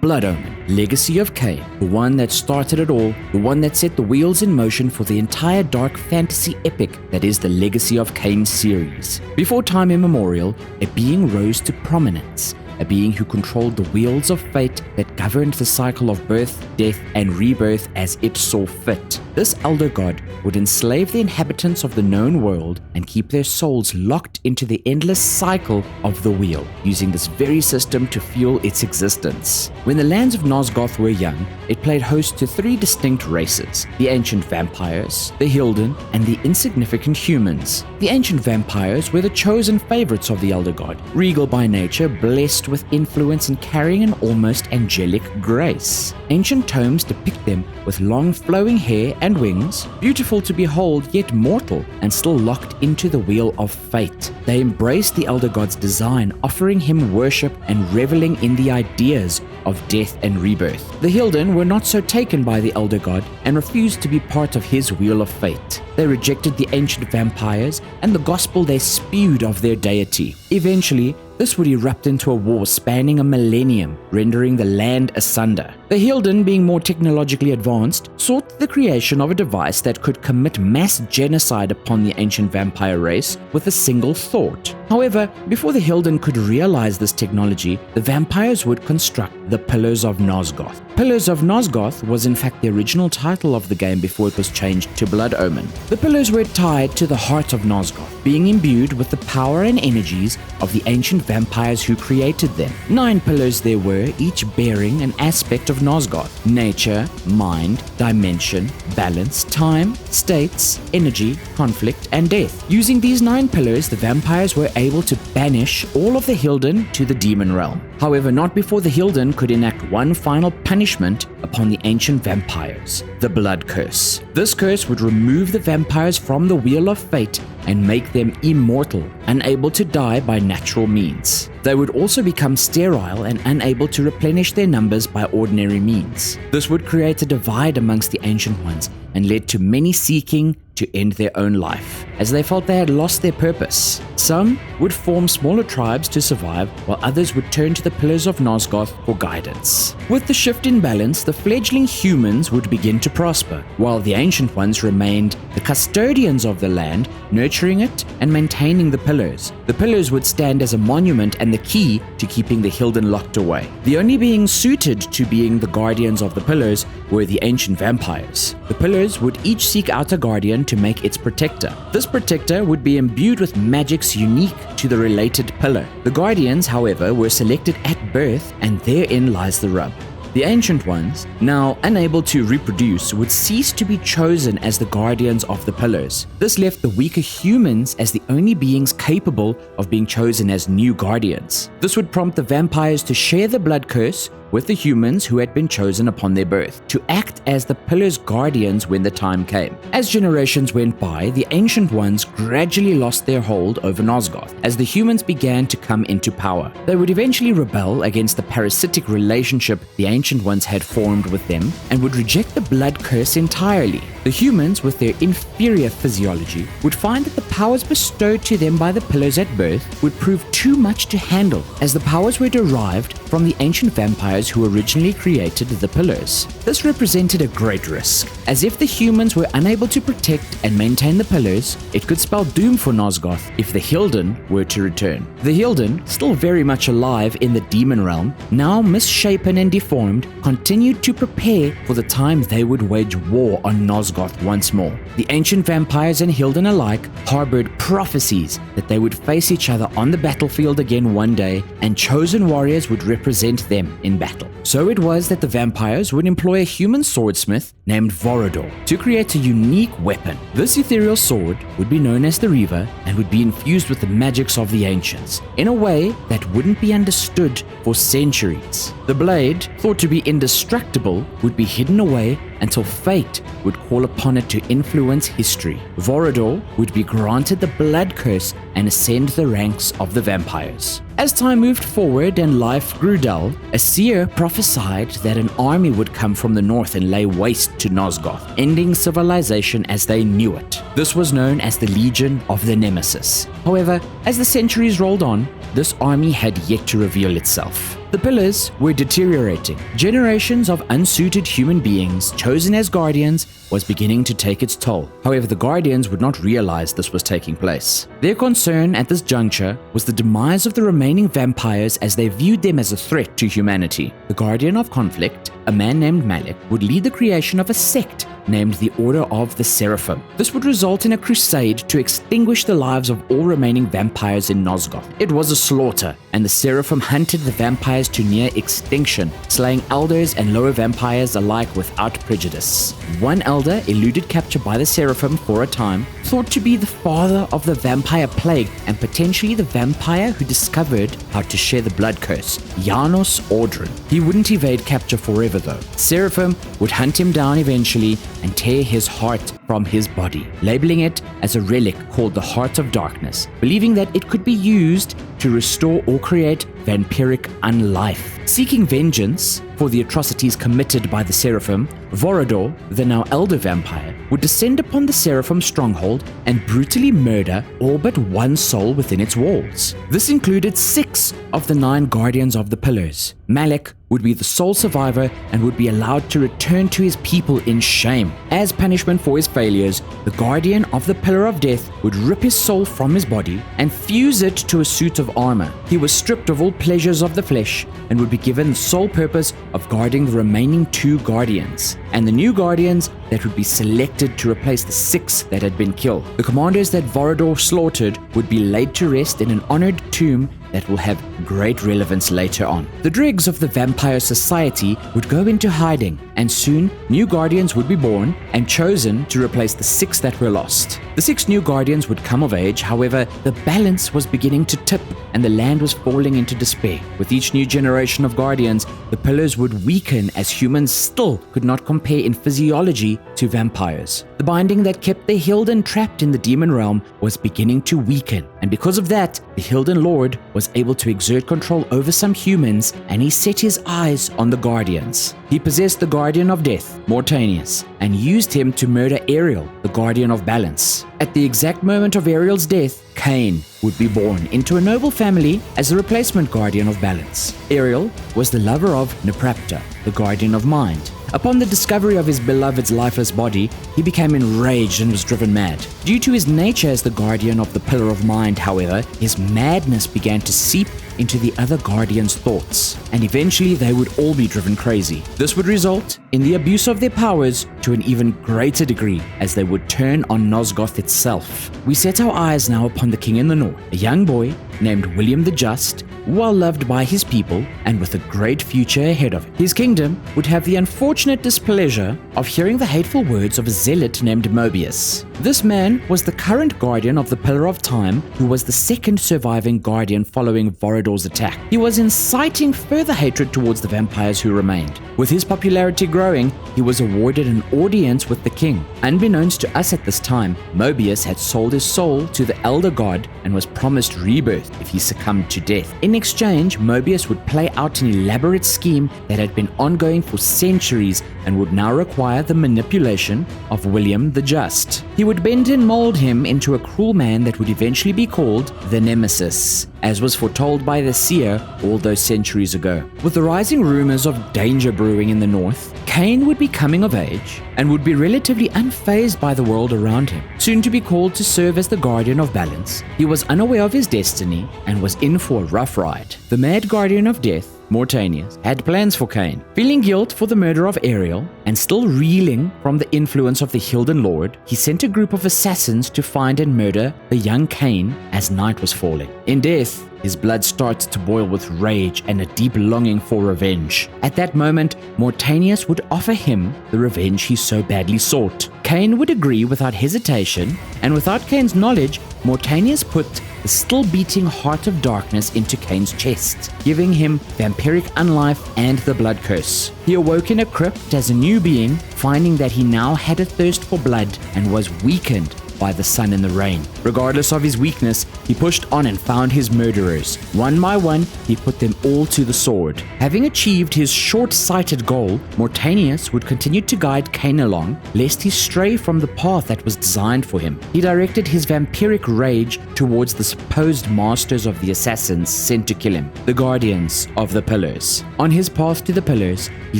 Blood Omen, Legacy of Kain, the one that started it all, the one that set the wheels in motion for the entire dark fantasy epic that is the Legacy of Kain series. Before time immemorial, a being rose to prominence, a being who controlled the wheels of fate that governed the cycle of birth, death, and rebirth as it saw fit. This elder god would enslave the inhabitants of the known world and keep their souls locked into the endless cycle of the wheel, using this very system to fuel its existence. When the lands of Nosgoth were young, it played host to three distinct races: the ancient vampires, the Hilden, and the insignificant humans. The ancient vampires were the chosen favorites of the elder god, regal by nature, blessed with influence and carrying an almost angelic grace. Ancient tomes depict them with long flowing hair and wings, beautiful to behold yet mortal, and still locked into the wheel of fate. They embraced the elder god's design, offering him worship and reveling in the ideas of death and rebirth. The Hilden were not so taken by the elder god and refused to be part of his wheel of fate. They rejected the ancient vampires and the gospel they spewed of their deity. Eventually, this would erupt into a war spanning a millennium, rendering the land asunder. The Hilden, being more technologically advanced, sought the creation of a device that could commit mass genocide upon the ancient vampire race with a single thought. However, before the Hilden could realize this technology, the vampires would construct the Pillars of Nosgoth. Pillars of Nosgoth was in fact the original title of the game before it was changed to Blood Omen. The pillars were tied to the heart of Nosgoth, being imbued with the power and energies of the ancient vampires who created them. 9 pillars there were, each bearing an aspect of Nosgoth: nature, mind, dimension, balance, time, states, energy, conflict, and death. Using these 9 pillars, the vampires were able to banish all of the Hilden to the demon realm. However, not before the Hilden could enact one final punishment upon the ancient vampires: the Blood Curse. This curse would remove the vampires from the Wheel of Fate and make them immortal, unable to die by natural means. They would also become sterile and unable to replenish their numbers by ordinary means. This would create a divide amongst the Ancient Ones and led to many seeking to end their own life, as they felt they had lost their purpose. Some would form smaller tribes to survive, while others would turn to the Pillars of Nosgoth for guidance. With the shift in balance, the fledgling humans would begin to prosper, while the Ancient Ones remained the custodians of the land, nurturing it and maintaining the pillars. The pillars would stand as a monument and the key to keeping the Hilden locked away. The only beings suited to being the guardians of the pillars were the ancient vampires. The pillars would each seek out a guardian to make its protector. This protector would be imbued with magics unique to the related pillar. The guardians, however, were selected at birth, and therein lies the rub. The Ancient Ones, now unable to reproduce, would cease to be chosen as the guardians of the pillars. This left the weaker humans as the only beings capable of being chosen as new guardians. This would prompt the vampires to share the blood curse with the humans who had been chosen upon their birth, to act as the pillars' guardians when the time came. As generations went by, the Ancient Ones gradually lost their hold over Nosgoth as the humans began to come into power. They would eventually rebel against the parasitic relationship the Ancient Ones had formed with them and would reject the blood curse entirely. The humans, with their inferior physiology, would find that the powers bestowed to them by the pillars at birth would prove too much to handle, as the powers were derived from the ancient vampires who originally created the pillars. This represented a great risk, as if the humans were unable to protect and maintain the pillars, it could spell doom for Nosgoth if the Hilden were to return. The Hilden, still very much alive in the demon realm, now misshapen and deformed, continued to prepare for the time they would wage war on Nosgoth once more. The ancient vampires and Hilden alike harbored prophecies that they would face each other on the battlefield again one day, and chosen warriors would represent them in battle. So it was that the vampires would employ a human swordsmith named Vorador to create a unique weapon. This ethereal sword would be known as the Reaver and would be infused with the magics of the ancients in a way that wouldn't be understood for centuries. The blade, thought to be indestructible, would be hidden away until fate would call upon it to influence history. Vorador would be granted the blood curse and ascend the ranks of the vampires. As time moved forward and life grew dull, a seer prophesied that an army would come from the north and lay waste to Nosgoth, ending civilization as they knew it. This was known as the Legion of the Nemesis. However, as the centuries rolled on, this army had yet to reveal itself. The pillars were deteriorating. Generations of unsuited human beings chosen as guardians was beginning to take its toll. However, the guardians would not realize this was taking place. Their concern at this juncture was the demise of the remaining vampires, as they viewed them as a threat to humanity. The guardian of conflict, a man named Malik, would lead the creation of a sect named the Order of the Seraphim. This would result in a crusade to extinguish the lives of all remaining vampires in Nosgoth. It was a slaughter, and the Seraphim hunted the vampires to near extinction, slaying elders and lower vampires alike without prejudice. One elder eluded capture by the Seraphim for a time, thought to be the father of the vampire plague and potentially the vampire who discovered how to share the blood curse, Janos Audrin. He wouldn't evade capture forever though. Seraphim would hunt him down eventually and tear his heart from his body, labeling it as a relic called the Heart of Darkness, believing that it could be used to restore or create vampiric unlife. Seeking vengeance for the atrocities committed by the Seraphim, Vorador, the now elder vampire, would descend upon the Seraphim stronghold and brutally murder all but one soul within its walls. This included 6 of the 9 guardians of the pillars. Malik would be the sole survivor and would be allowed to return to his people in shame. As punishment for his failures, the guardian of the Pillar of Death would rip his soul from his body and fuse it to a suit of armor. He was stripped of all pleasures of the flesh and would be given the sole purpose of guarding the remaining 2 guardians, and the new guardians that would be selected to replace the 6 that had been killed. The commanders that Vorador slaughtered would be laid to rest in an honored tomb that will have great relevance later on. The dregs of the vampire society would go into hiding, and soon new guardians would be born and chosen to replace the 6 that were lost. The 6 new guardians would come of age, however, the balance was beginning to tip and the land was falling into despair. With each new generation of guardians, the pillars would weaken as humans still could not compare in physiology to vampires. The binding that kept the Hilden trapped in the demon realm was beginning to weaken, and because of that, the Hilden Lord was able to exert control over some humans, and he set his eyes on the guardians. He possessed the guardian of death, Mortanius, and used him to murder Ariel, the guardian of balance. At the exact moment of Ariel's death, Kain would be born into a noble family as the replacement guardian of balance. Ariel was the lover of Neprapta, the guardian of mind. Upon the discovery of his beloved's lifeless body, he became enraged and was driven mad. Due to his nature as the guardian of the Pillar of Mind, however, his madness began to seep into the other guardians' thoughts, and eventually they would all be driven crazy. This would result in the abuse of their powers to an even greater degree, as they would turn on Nosgoth itself. We set our eyes now upon the king in the north, a young boy named William the Just, well loved by his people and with a great future ahead of him. His kingdom would have the unfortunate displeasure of hearing the hateful words of a zealot named Mobius. This man was the current guardian of the Pillar of Time, who was the second surviving guardian following Vorador's attack. He was inciting further hatred towards the vampires who remained. With his popularity growing, he was awarded an audience with the king. Unbeknownst to us at this time, Mobius had sold his soul to the elder god and was promised rebirth if he succumbed to death. In exchange, Mobius would play out an elaborate scheme that had been ongoing for centuries and would now require the manipulation of William the Just. He would bend and mold him into a cruel man that would eventually be called the Nemesis, as was foretold by the seer all those centuries ago. With the rising rumors of danger brewing in the north, Kain would be coming of age and would be relatively unfazed by the world around him. Soon to be called to serve as the guardian of balance, he was unaware of his destiny and was in for a rough ride. The mad guardian of death, Mortanius, had plans for Kain. Feeling guilt for the murder of Ariel and still reeling from the influence of the Hilden Lord, he sent a group of assassins to find and murder the young Kain as night was falling. In death, his blood started to boil with rage and a deep longing for revenge. At that moment, Mortanius would offer him the revenge he so badly sought. Kain would agree without hesitation, and without Kain's knowledge, Mortanius put the still beating heart of darkness into Kain's chest, giving him vampiric unlife and the blood curse. He awoke in a crypt as a new being, finding that he now had a thirst for blood and was weakened by the sun and the rain. Regardless of his weakness, he pushed on and found his murderers. One by one, he put them all to the sword. Having achieved his short-sighted goal, Mortanius would continue to guide Kain along, lest he stray from the path that was designed for him. He directed his vampiric rage towards the supposed masters of the assassins sent to kill him, the Guardians of the Pillars. On his path to the Pillars, he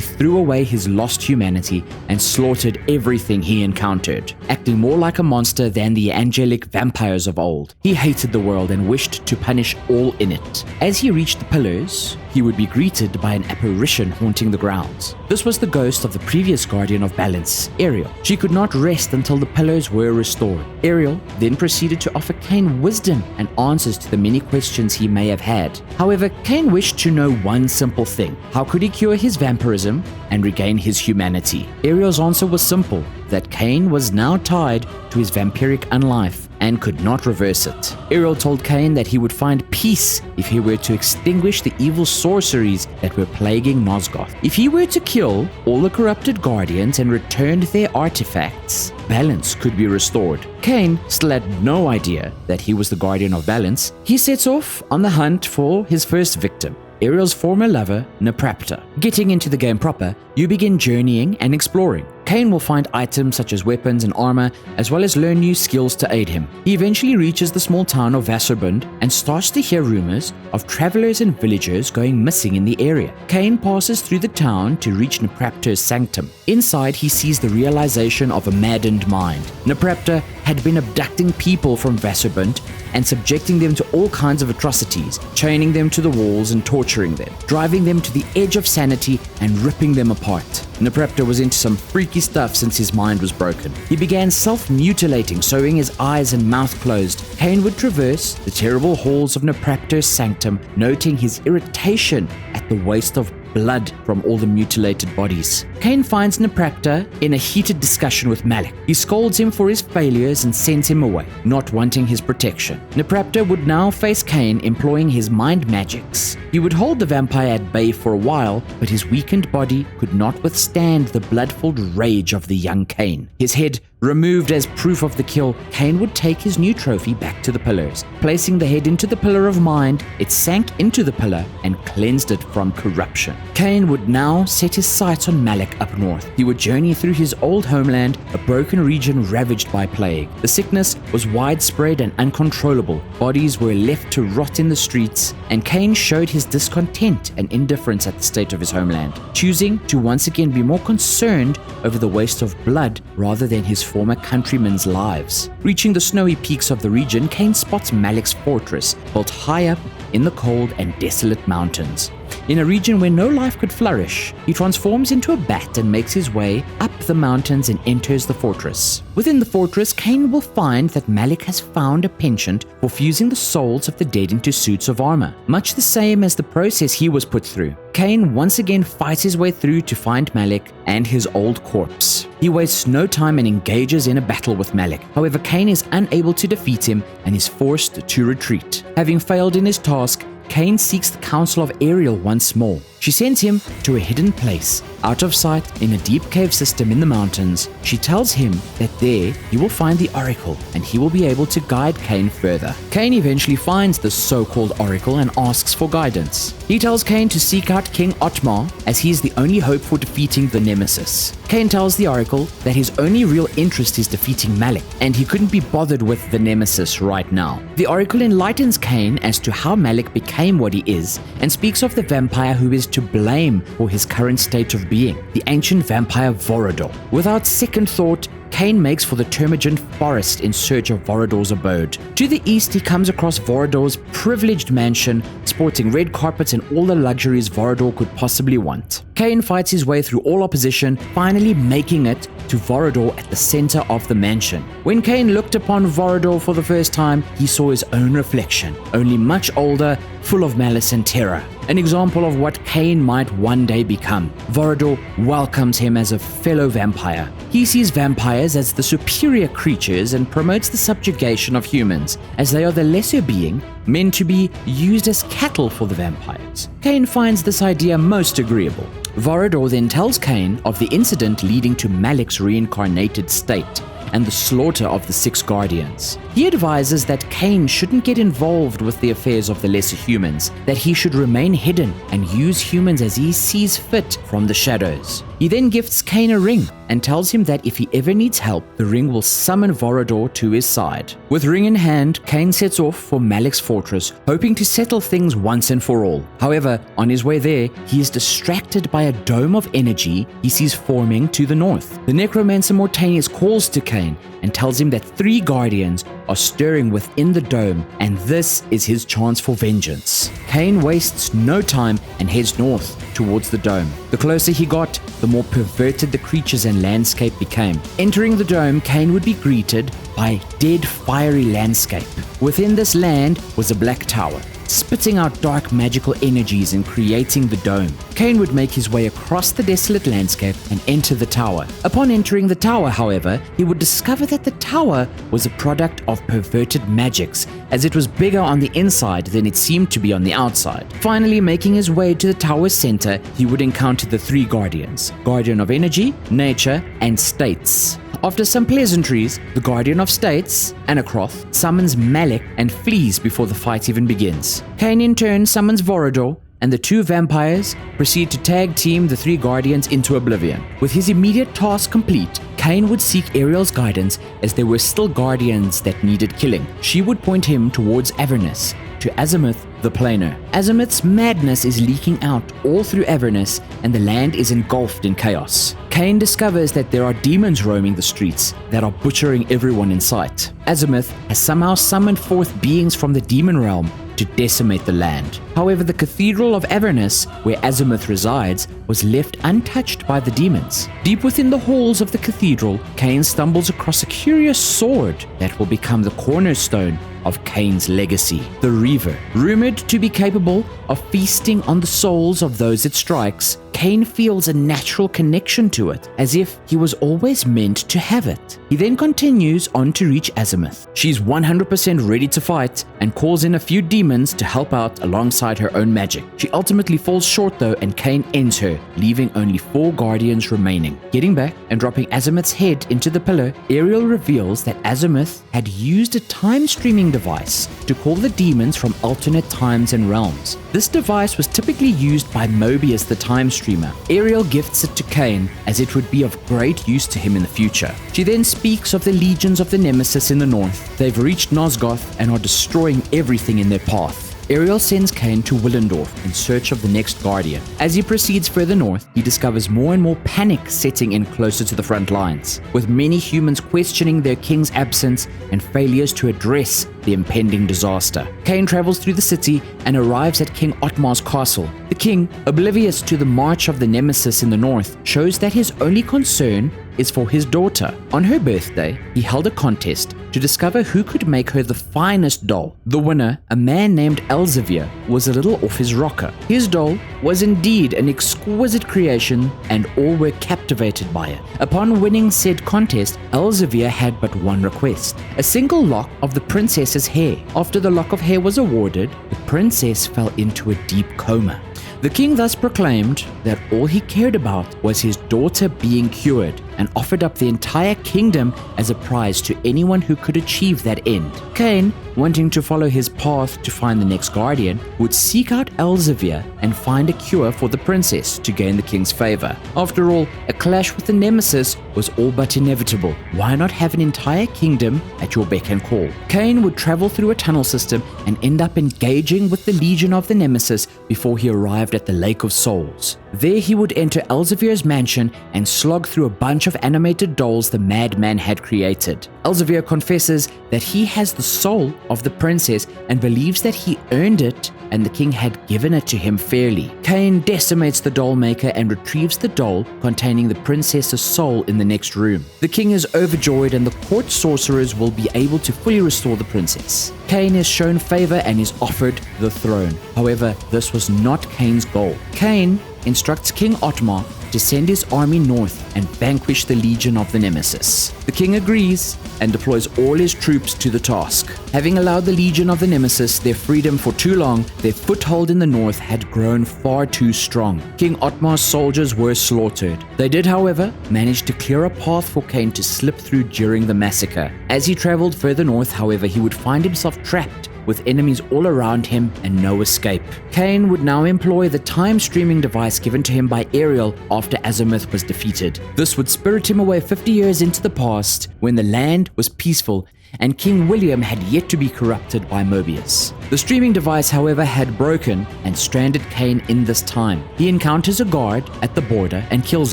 threw away his lost humanity and slaughtered everything he encountered, acting more like a monster than the angelic vampires of old. He hated the world and wished to punish all in it. As he reached the Pillars, he would be greeted by an apparition haunting the grounds. This was the ghost of the previous guardian of balance, Ariel. She could not rest until the pillars were restored. Ariel then proceeded to offer Kain wisdom and answers to the many questions he may have had. However, Kain wished to know one simple thing: how could he cure his vampirism and regain his humanity? Ariel's answer was simple: that Kain was now tied to his vampiric unlife and could not reverse it. Ariel told Kain that he would find peace if he were to extinguish the evil sorceries that were plaguing Nosgoth. If he were to kill all the corrupted guardians and returned their artifacts, balance could be restored. Kain still had no idea that he was the guardian of balance. He sets off on the hunt for his first victim, Ariel's former lover, Neprapta. Getting into the game proper, you begin journeying and exploring. Kain will find items such as weapons and armor, as well as learn new skills to aid him. He eventually reaches the small town of Wasserbund and starts to hear rumors of travelers and villagers going missing in the area. Kain passes through the town to reach Neprapta's sanctum. Inside, he sees the realization of a maddened mind. Neprapta had been abducting people from Wasserbund and subjecting them to all kinds of atrocities, chaining them to the walls and torturing them, driving them to the edge of sanity and ripping them apart. Neprapta was into some freaky stuff since his mind was broken. He began self-mutilating, sewing his eyes and mouth closed. Kain would traverse the terrible halls of Neprapta's sanctum, noting his irritation at the waste of blood from all the mutilated bodies. Kain finds Neprapta in a heated discussion with Malik. He scolds him for his failures and sends him away, not wanting his protection. Neprapta would now face Kain, employing his mind magics. He would hold the vampire at bay for a while, but his weakened body could not withstand the blood-filled rage of the young Kain. His head removed as proof of the kill, Kain would take his new trophy back to the pillars. Placing the head into the pillar of mind, it sank into the pillar and cleansed it from corruption. Kain would now set his sights on Malik up north. He would journey through his old homeland, a broken region ravaged by plague. The sickness was widespread and uncontrollable. Bodies were left to rot in the streets, and Kain showed his discontent and indifference at the state of his homeland, choosing to once again be more concerned over the waste of blood rather than his former countrymen's lives. Reaching the snowy peaks of the region, Kain spots Malik's fortress, built high up in the cold and desolate mountains. In a region where no life could flourish, he transforms into a bat and makes his way up the mountains and enters the fortress. Within the fortress, Kain will find that Malik has found a penchant for fusing the souls of the dead into suits of armor, much the same as the process he was put through. Kain once again fights his way through to find Malik and his old corpse. He wastes no time and engages in a battle with Malik. However, Kain is unable to defeat him and is forced to retreat. Having failed in his task, Kain seeks the counsel of Ariel once more. She sends him to a hidden place, out of sight in a deep cave system in the mountains. She tells him that there he will find the oracle and he will be able to guide Kain further. Kain eventually finds the so-called oracle and asks for guidance. He tells Kain to seek out King Otmar, as he is the only hope for defeating the nemesis. Kain tells the oracle that his only real interest is defeating Malik, and he couldn't be bothered with the nemesis right now. The oracle enlightens Kain as to how Malik became what he is, and speaks of the vampire who is to blame for his current state of being, the ancient vampire Vorador. Without second thought, Kain makes for the Termagant forest in search of Vorador's abode. To the east, he comes across Vorador's privileged mansion, sporting red carpets and all the luxuries Vorador could possibly want. Kain fights his way through all opposition, finally making it to Vorador at the center of the mansion. When Kain looked upon Vorador for the first time, he saw his own reflection, only much older, full of malice and terror. An example of what Kain might one day become. Vorador welcomes him as a fellow vampire. He sees vampires as the superior creatures and promotes the subjugation of humans, as they are the lesser being, meant to be used as cattle for the vampires. Kain finds this idea most agreeable. Vorador then tells Kain of the incident leading to Malik's reincarnated state. and the slaughter of the 6 guardians. He advises that Kain shouldn't get involved with the affairs of the lesser humans, that he should remain hidden and use humans as he sees fit from the shadows. He then gifts Kain a ring and tells him that if he ever needs help, the ring will summon Vorador to his side. With ring in hand, Kain sets off for Malek's fortress, hoping to settle things once and for all. However, on his way there, he is distracted by a dome of energy he sees forming to the north. The necromancer Mortanius calls to Kain and tells him that 3 guardians are stirring within the dome, and this is his chance for vengeance. Kain wastes no time and heads north towards the dome. The closer he got, the more perverted the creatures and landscape became. Entering the dome, Kain would be greeted by a dead, fiery landscape. Within this land was a black tower, spitting out dark magical energies and creating the dome. Kain would make his way across the desolate landscape and enter the tower. Upon entering the tower, however, he would discover that the tower was a product of perverted magics, as it was bigger on the inside than it seemed to be on the outside. Finally, making his way to the tower's center, he would encounter the 3 guardians: Guardian of Energy, Nature, and States. After some pleasantries, the Guardian of States, Anakroth, summons Malek and flees before the fight even begins. Kain in turn summons Vorador, and the 2 vampires proceed to tag team the 3 guardians into oblivion. With his immediate task complete, Kain would seek Ariel's guidance, as there were still guardians that needed killing. She would point him towards Avernus, to Azimuth the Planer. Azimuth's madness is leaking out all through Avernus, and the land is engulfed in chaos. Kain discovers that there are demons roaming the streets that are butchering everyone in sight. Azimuth has somehow summoned forth beings from the demon realm to decimate the land. However, the Cathedral of Avernus, where Azimuth resides, was left untouched by the demons. Deep within the halls of the cathedral, Kain stumbles across a curious sword that will become the cornerstone of Kain's legacy, the Reaver. Rumored to be capable of feasting on the souls of those it strikes, Kain feels a natural connection to it, as if he was always meant to have it. He then continues on to reach Azimuth. She's 100% ready to fight and calls in a few demons to help out alongside her own magic. She ultimately falls short though, and Kain ends her, leaving only 4 guardians remaining. Getting back and dropping Azimuth's head into the pillow, Ariel reveals that Azimuth had used a time-streaming device to call the demons from alternate times and realms. This device was typically used by Mobius the Time Streamer. Ariel gifts it to Kain, as it would be of great use to him in the future. She then speaks of the legions of the Nemesis in the north. They've reached Nosgoth and are destroying everything in their path. Ariel sends Kain to Willendorf in search of the next Guardian. As he proceeds further north, he discovers more and more panic setting in closer to the front lines, with many humans questioning their king's absence and failures to address the impending disaster. Kain travels through the city and arrives at King Otmar's castle. The king, oblivious to the march of the Nemesis in the north, shows that his only concern is for his daughter. On her birthday, he held a contest to discover who could make her the finest doll. The winner, a man named Elzevir, was a little off his rocker. His doll was indeed an exquisite creation, and all were captivated by it. Upon winning said contest, Elzevir had but one request: a single lock of the princess's hair. After the lock of hair was awarded, the princess fell into a deep coma. The king thus proclaimed that all he cared about was his daughter being cured, and offered up the entire kingdom as a prize to anyone who could achieve that end. Kain, wanting to follow his path to find the next guardian, would seek out Elzevir and find a cure for the princess to gain the king's favor. After all, a clash with the Nemesis was all but inevitable. Why not have an entire kingdom at your beck and call? Kain would travel through a tunnel system and end up engaging with the legion of the Nemesis before he arrived at the Lake of Souls. There he would enter Elzevir's mansion and slog through a bunch of animated dolls the madman had created. Elzevir confesses that he has the soul of the princess and believes that he earned it and the king had given it to him fairly. Kain decimates the doll maker and retrieves the doll containing the princess's soul in the next room. The king is overjoyed and the court sorcerers will be able to fully restore the princess. Kain is shown favor and is offered the throne. However, this was not Kain's goal. Kain instructs King Otmar to send his army north and vanquish the legion of the Nemesis. The king agrees and deploys all his troops to the task. Having allowed the legion of the Nemesis their freedom for too long, their foothold in the north had grown far too strong. King Otmar's soldiers were slaughtered. They did, however, manage to clear a path for Kain to slip through during the massacre. As he traveled further north, however, he would find himself trapped with enemies all around him and no escape. Kain would now employ the time-streaming device given to him by Ariel after Azimuth was defeated. This would spirit him away 50 years into the past when the land was peaceful and King William had yet to be corrupted by Mobius. The streaming device, however, had broken and stranded Kain in this time. He encounters a guard at the border and kills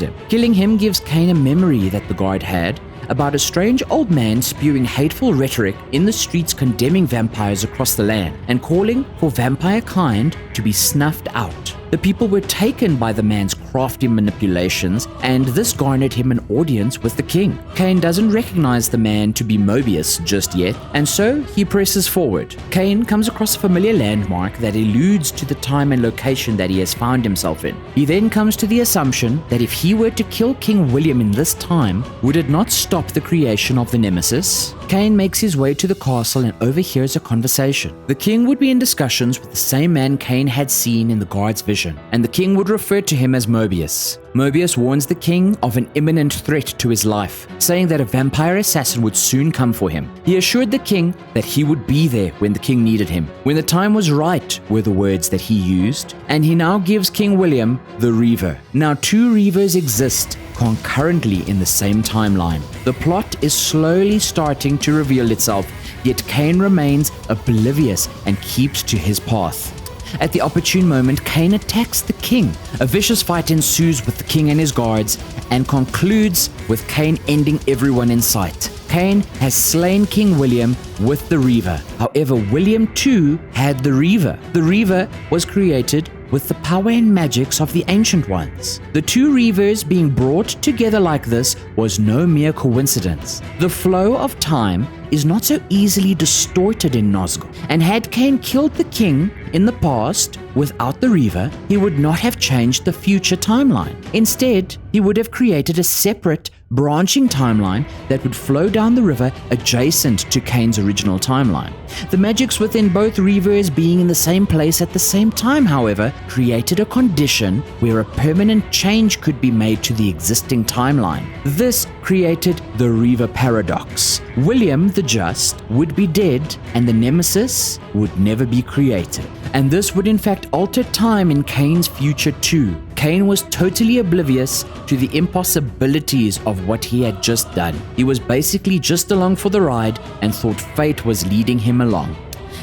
him. Killing him gives Kain a memory that the guard had about a strange old man spewing hateful rhetoric in the streets condemning vampires across the land and calling for vampire kind to be snuffed out. The people were taken by the man's crafty manipulations, and this garnered him an audience with the king. Kain doesn't recognize the man to be Mobius just yet, and so he presses forward. Kain comes across a familiar landmark that alludes to the time and location that he has found himself in. He then comes to the assumption that if he were to kill King William in this time, would it not stop the creation of the Nemesis? Kain makes his way to the castle and overhears a conversation. The king would be in discussions with the same man Kain had seen in the guard's vision, and the king would refer to him as Mobius. Mobius warns the king of an imminent threat to his life, saying that a vampire assassin would soon come for him. He assured the king that he would be there when the king needed him. When the time was right were the words that he used, and he now gives King William the Reaver. Now 2 Reavers exist concurrently in the same timeline. The plot is slowly starting to reveal itself, yet Kain remains oblivious and keeps to his path. At the opportune moment, Kain attacks the king. A vicious fight ensues with the king and his guards and concludes with Kain ending everyone in sight. Kain has slain King William with the Reaver. However, William too had the Reaver. The Reaver was created with the power and magics of the Ancient Ones. The 2 Reavers being brought together like this was no mere coincidence. The flow of time is not so easily distorted in Nosgoth, and had Kain killed the king in the past without the Reaver, he would not have changed the future timeline. Instead, he would have created a separate, branching timeline that would flow down the river adjacent to Kain's original timeline. The magics within both Reavers being in the same place at the same time, however, created a condition where a permanent change could be made to the existing timeline. This created the Reaver paradox. William the Just would be dead and the Nemesis would never be created. And this would in fact alter time in Kain's future too. Kain was totally oblivious to the impossibilities of what he had just done. He was basically just along for the ride and thought fate was leading him along.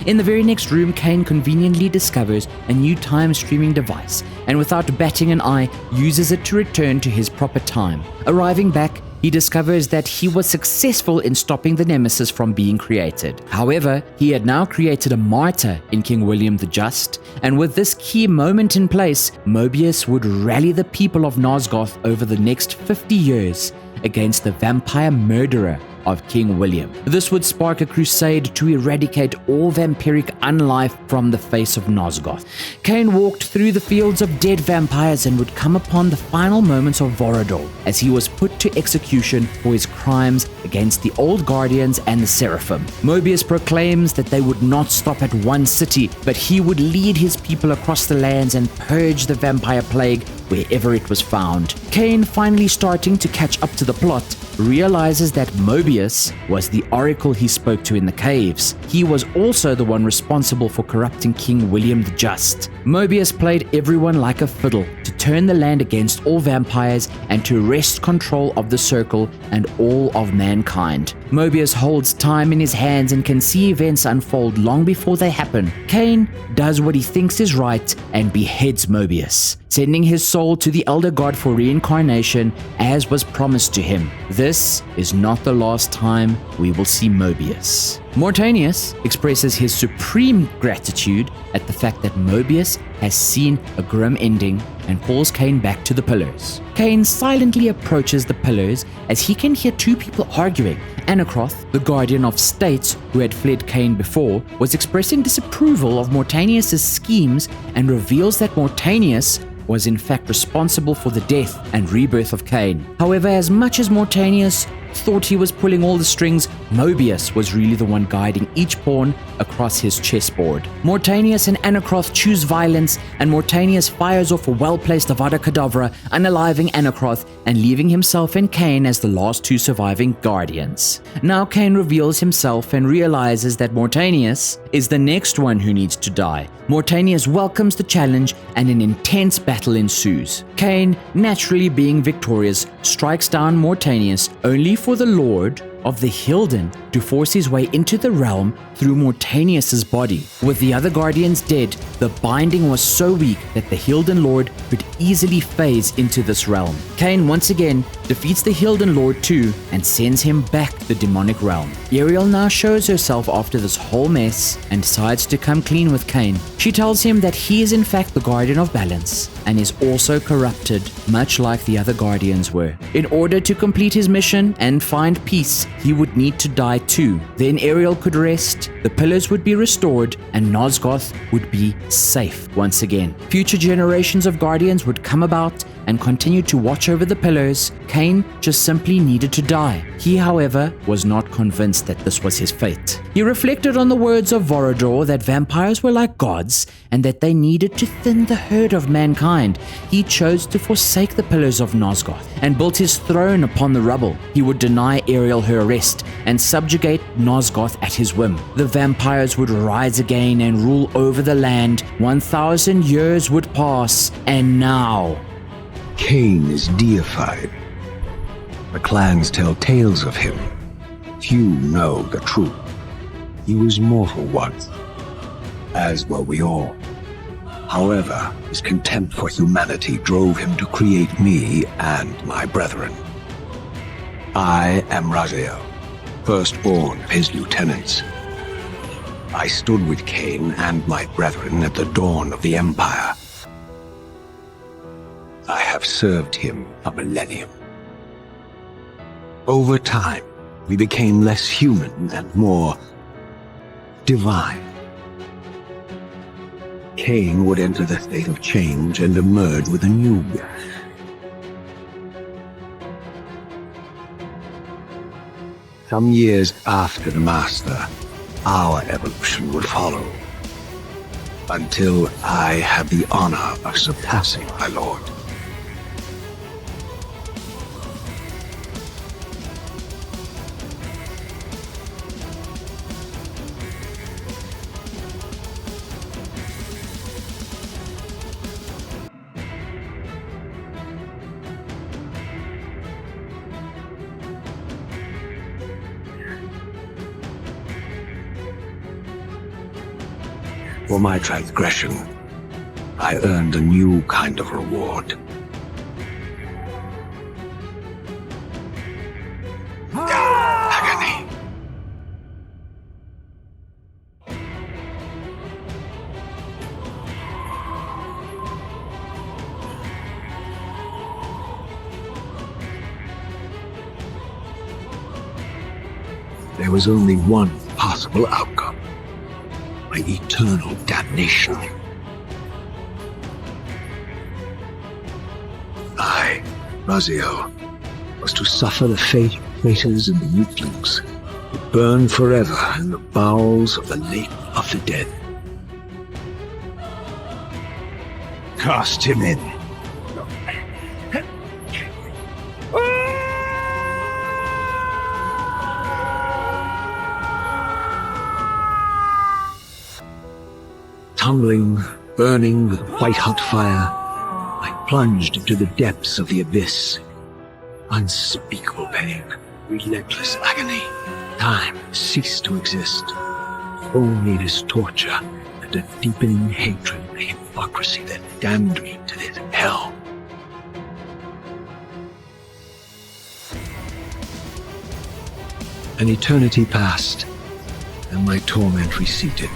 In the very next room, Kain conveniently discovers a new time-streaming device and without batting an eye, uses it to return to his proper time. Arriving back, he discovers that he was successful in stopping the Nemesis from being created. However, he had now created a martyr in King William the Just, and with this key moment in place, Mobius would rally the people of Nosgoth over the next 50 years against the vampire murderer of King William. This would spark a crusade to eradicate all vampiric unlife from the face of Nosgoth. Kain walked through the fields of dead vampires and would come upon the final moments of Vorador as he was put to execution for his crimes against the Old Guardians and the Seraphim. Mobius proclaims that they would not stop at one city, but he would lead his people across the lands and purge the vampire plague wherever it was found. Kain, finally starting to catch up to the plot, realizes that Mobius was the oracle he spoke to in the caves. He was also the one responsible for corrupting King William the Just. Mobius played everyone like a fiddle to turn the land against all vampires and to wrest control of the circle and all of mankind. Mobius holds time in his hands and can see events unfold long before they happen. Kain does what he thinks is right and beheads Mobius, sending his soul to the Elder God for reincarnation as was promised to him. This is not the last time we will see Mobius. Mortanius expresses his supreme gratitude at the fact that Mobius has seen a grim ending and calls Kain back to the pillars. Kain silently approaches the pillars as he can hear 2 people arguing. Anacroth, the guardian of states who had fled Kain before, was expressing disapproval of Mortanius' schemes and reveals that Mortanius was in fact responsible for the death and rebirth of Kain. However, as much as Mortanius thought he was pulling all the strings, Mobius was really the one guiding each pawn across his chessboard. Mortanius and Anacroth choose violence, and Mortanius fires off a well-placed Avada Kedavra, unaliving Anacroth and leaving himself and Kain as the last two surviving guardians. Now Kain reveals himself and realizes that Mortanius is the next one who needs to die. Mortanius welcomes the challenge and an intense battle ensues. Kain, naturally being victorious, strikes down Mortanius, only for the Lord of the Hilden to force his way into the realm through Mortanius's body. With the other guardians dead, the binding was so weak that the Hilden Lord could easily phase into this realm. Kain once again defeats the Hilden Lord too and sends him back to the demonic realm. Ariel now shows herself after this whole mess and decides to come clean with Kain. She tells him that he is in fact the guardian of balance and is also corrupted, much like the other guardians were. In order to complete his mission and find peace, he would need to die too. Then Ariel could rest, the pillars would be restored, and Nosgoth would be safe once again. Future generations of guardians would come about and continue to watch over the pillars. Kain just simply needed to die. He, however, was not convinced that this was his fate. He reflected on the words of Vorador that vampires were like gods and that they needed to thin the herd of mankind. He chose to forsake the pillars of Nosgoth and built his throne upon the rubble. He would deny Ariel her rest and subjugate Nosgoth at his whim. The vampires would rise again and rule over the land. 1,000 years would pass, and now Kain is deified. The clans tell tales of him. Few know the truth. He was mortal once, as were we all. However, his contempt for humanity drove him to create me and my brethren. I am Raziel, firstborn of his lieutenants. I stood with Kain and my brethren at the dawn of the Empire. I have served him a millennium. Over time, we became less human and more divine. Kain would enter the state of change and emerge with a new birth. Some years after the Master, our evolution would follow, until I have the honor of surpassing my lord. For my transgression, I earned a new kind of reward. Agony. There was only one possible outcome. My eternal damnation. I, Raziel, was to suffer the fate of traitors and the youthlings, to burn forever in the bowels of the lake of the dead. Cast him in. Tumbling, burning with white-hot fire, I plunged into the depths of the abyss. Unspeakable pain, relentless agony. Time ceased to exist. Only this torture and a deepening hatred for hypocrisy that damned me to this hell. An eternity passed, and my torment receded,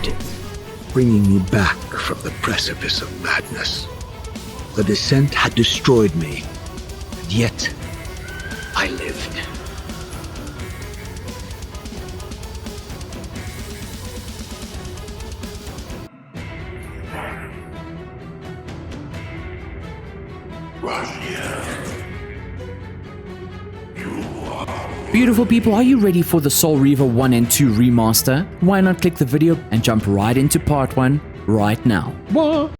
bringing me back from the precipice of madness. The descent had destroyed me, and yet I lived. Beautiful people, are you ready for the Soul Reaver 1 and 2 remaster? Why not click the video and jump right into part 1 right now? What?